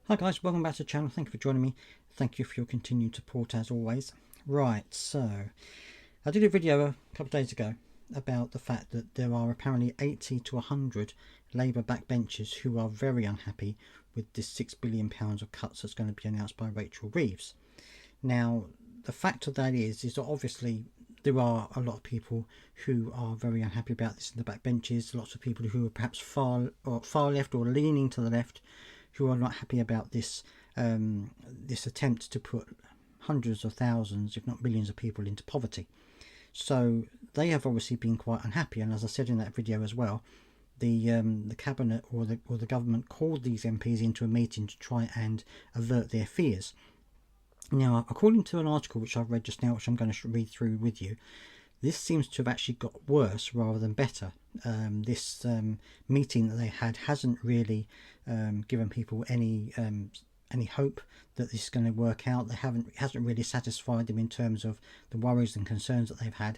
Hi guys, welcome back to the channel. Thank you for joining me. Thank you for your continued support as always. Right, so I did a video a couple of days ago about the fact that there are apparently 80 to 100 Labour backbenchers who are very unhappy with this £6 billion of cuts that's going to be announced by Rachel Reeves. Now, the fact of that is that obviously there are a lot of people who are very unhappy about this in the backbenches, lots of people who are perhaps far left or leaning to the left, who are not happy about this this attempt to put hundreds of thousands, if not millions of people into poverty. So they have obviously been quite unhappy, and as I said in that video as well, the cabinet or the government called these MPs into a meeting to try and avert their fears. Now, according to an article which I've read just now, which I'm going to read through with you, this seems to have actually got worse rather than better. This meeting that they had hasn't really given people any hope that this is going to work out. It hasn't really satisfied them in terms of the worries and concerns that they've had.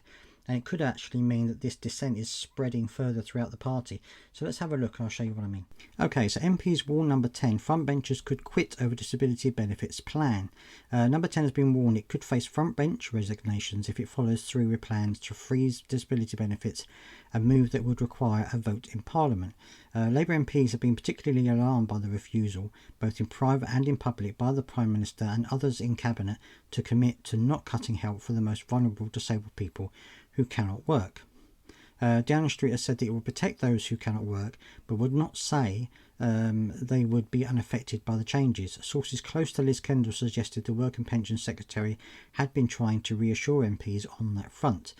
And it could actually mean that this dissent is spreading further throughout the party. So let's have a look and I'll show you what I mean. Okay, so MPs warn number 10, frontbenchers could quit over disability benefits plan. Number 10 has been warned it could face frontbench resignations if it follows through with plans to freeze disability benefits, a move that would require a vote in Parliament. Labour MPs have been particularly alarmed by the refusal, both in private and in public, by the Prime Minister and others in Cabinet to commit to not cutting help for the most vulnerable disabled people who cannot work. Downing Street has said that it would protect those who cannot work, but would not say they would be unaffected by the changes. Sources close to Liz Kendall suggested the Work and Pensions Secretary had been trying to reassure MPs on that front.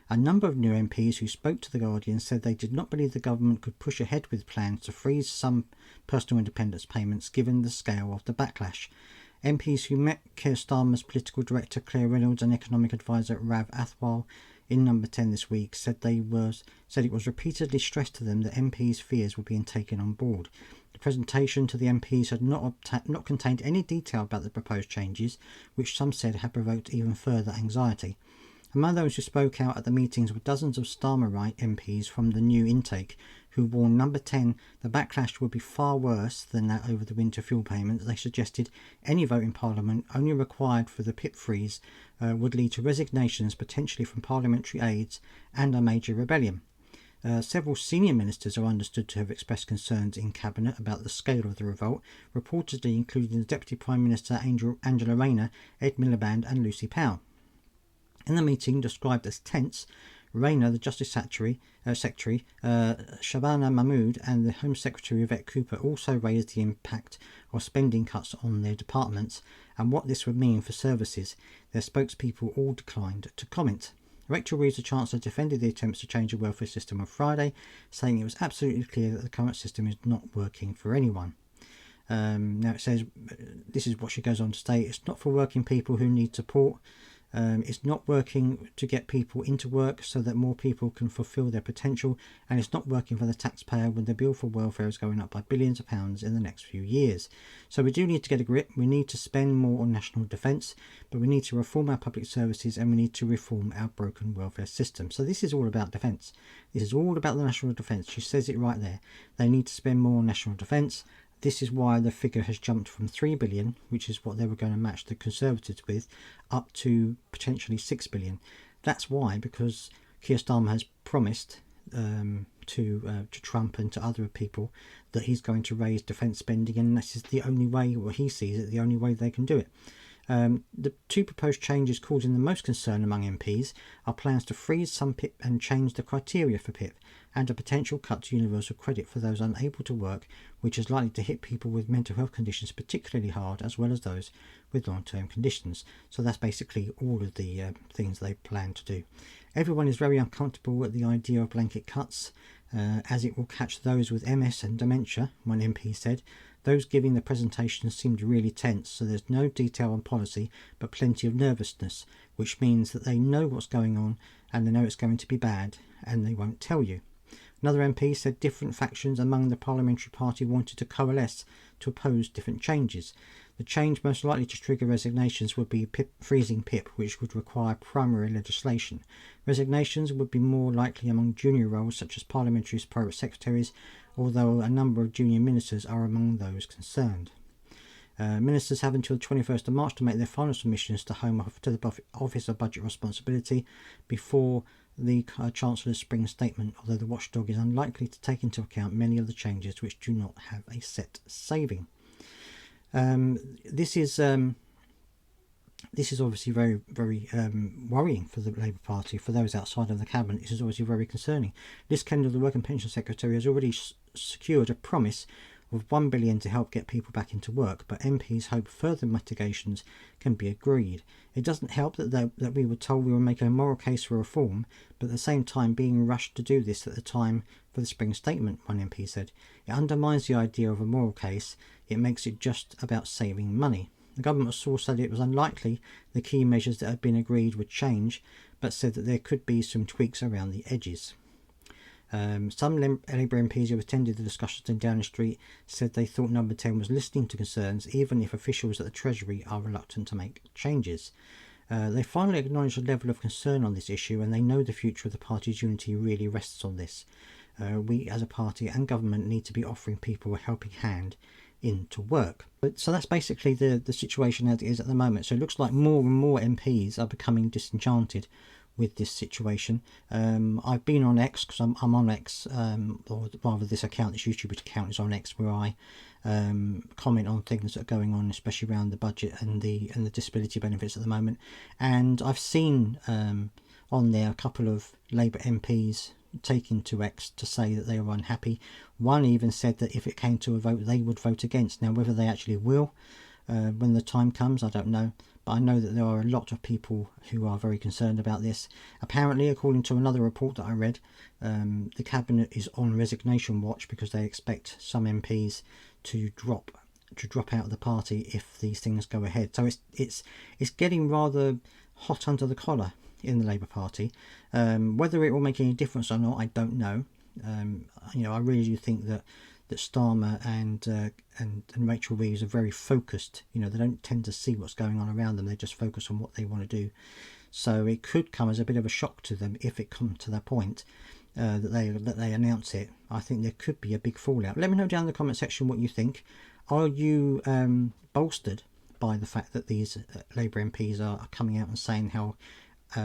A number of new MPs who spoke to The Guardian said they did not believe the government could push ahead with plans to freeze some personal independence payments given the scale of the backlash. MPs who met Keir Starmer's political director Claire Reynolds and economic advisor Rav Athwal in number 10 this week said it was repeatedly stressed to them that MPs' fears were being taken on board. The presentation to the MPs had not contained any detail about the proposed changes, which some said had provoked even further anxiety. Among those who spoke out at the meetings were dozens of Starmer-right MPs from the new intake, who warned number 10 the backlash would be far worse than that over the winter fuel payments. They suggested any vote in Parliament only required for the PIP freeze would lead to resignations, potentially from parliamentary aides, and a major rebellion. Several senior ministers are understood to have expressed concerns in Cabinet about the scale of the revolt, reportedly including the Deputy Prime Minister Angela Rayner, Ed Miliband and Lucy Powell. In the meeting, described as tense, Rayner, the Justice Secretary, Shabana Mahmood and the Home Secretary Yvette Cooper also raised the impact of spending cuts on their departments and what this would mean for services. Their spokespeople all declined to comment. Rachel Reeves, the Chancellor, defended the attempts to change the welfare system on Friday, saying it was absolutely clear that the current system is not working for anyone. Now it says, this is what she goes on to state, it's not for working people who need support. It's not working to get people into work so that more people can fulfil their potential, and it's not working for the taxpayer when the bill for welfare is going up by billions of pounds in the next few years. So we do need to get a grip. We need to spend more on national defence, but we need to reform our public services and we need to reform our broken welfare system. So this is all about defence. This is all about the national defence. She says it right there. They need to spend more on national defence. This is why the figure has jumped from 3 billion, which is what they were going to match the Conservatives with, up to potentially 6 billion. That's why, because Keir Starmer has promised to Trump and to other people that he's going to raise defence spending, and this is the only way, or he sees it, the only way they can do it. The two proposed changes causing the most concern among MPs are plans to freeze some PIP and change the criteria for PIP, and a potential cut to universal credit for those unable to work, which is likely to hit people with mental health conditions particularly hard, as well as those with long-term conditions. So that's basically all of the things they plan to do. Everyone is very uncomfortable at the idea of blanket cuts, as it will catch those with MS and dementia, one MP said. Those giving the presentation seemed really tense, so there's no detail on policy, but plenty of nervousness, which means that they know what's going on and they know it's going to be bad, and they won't tell you. Another MP said different factions among the parliamentary party wanted to coalesce to oppose different changes. The change most likely to trigger resignations would be freezing PIP, which would require primary legislation. Resignations would be more likely among junior roles such as parliamentary private secretaries, although a number of junior ministers are among those concerned. Ministers have until the 21st of March to make their final submissions to the Office of Budget Responsibility before the Chancellor's spring statement, although the watchdog is unlikely to take into account many of the changes which do not have a set saving. This is obviously very, very worrying for the Labour Party. For those outside of the Cabinet, this is obviously very concerning. Liz Kendall, the Work and Pension Secretary, has already secured a promise of $1 billion to help get people back into work, but MPs hope further mitigations can be agreed. It doesn't help that we were told we were making a moral case for reform, but at the same time being rushed to do this at the time for the spring statement, one MP said. It undermines the idea of a moral case. It makes it just about saving money. The government source said it was unlikely the key measures that had been agreed would change, but said that there could be some tweaks around the edges. Some Labour MPs who attended the discussions in Downing Street said they thought Number 10 was listening to concerns, even if officials at the Treasury are reluctant to make changes. They finally acknowledged the level of concern on this issue, and they know the future of the party's unity really rests on this. We as a party and government need to be offering people a helping hand into work. So that's basically the situation as it is at the moment. So it looks like more and more MPs are becoming disenchanted with this situation. I've been on X, because I'm on X, or rather this account, this YouTube account is on X, where I comment on things that are going on, especially around the budget and the disability benefits at the moment. And I've seen on there a couple of Labour MPs taking to X to say that they were unhappy. One even said that if it came to a vote, they would vote against. Now, whether they actually will when the time comes, I don't know. But I know that there are a lot of people who are very concerned about this. Apparently, according to another report that I read, the Cabinet is on resignation watch because they expect some MPs to drop out of the party if these things go ahead. So it's getting rather hot under the collar in the Labour Party. Whether it will make any difference or not, I don't know. I really do think that Starmer and Rachel Reeves are very focused. They don't tend to see what's going on around them. They just focus on what they want to do. So it could come as a bit of a shock to them if it comes to that point that they announce it. I think there could be a big fallout. Let me know down in the comment section what you think. Are you bolstered by the fact that these Labour MPs are coming out and saying how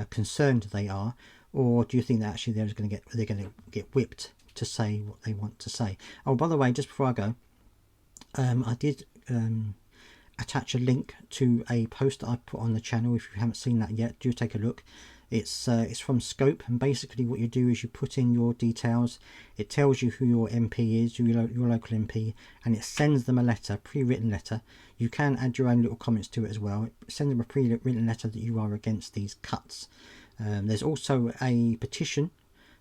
concerned they are, or do you think that actually they're going to get whipped to say what they want to say? Oh, by the way, just before I go, I did attach a link to a post that I put on the channel. If you haven't seen that yet, do take a look. It's from Scope, and basically what you do is you put in your details. It tells you who your MP is, your local MP, and it sends them a letter, pre-written letter. You can add your own little comments to it as well. Send them a pre-written letter that you are against these cuts. There's also a petition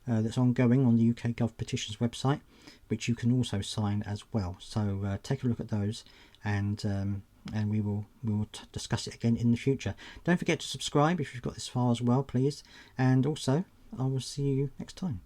that's ongoing on the UK Gov Petitions website, which you can also sign as well. So take a look at those, and we will discuss it again in the future. Don't forget to subscribe if you've got this far as well, please. And also, I will see you next time.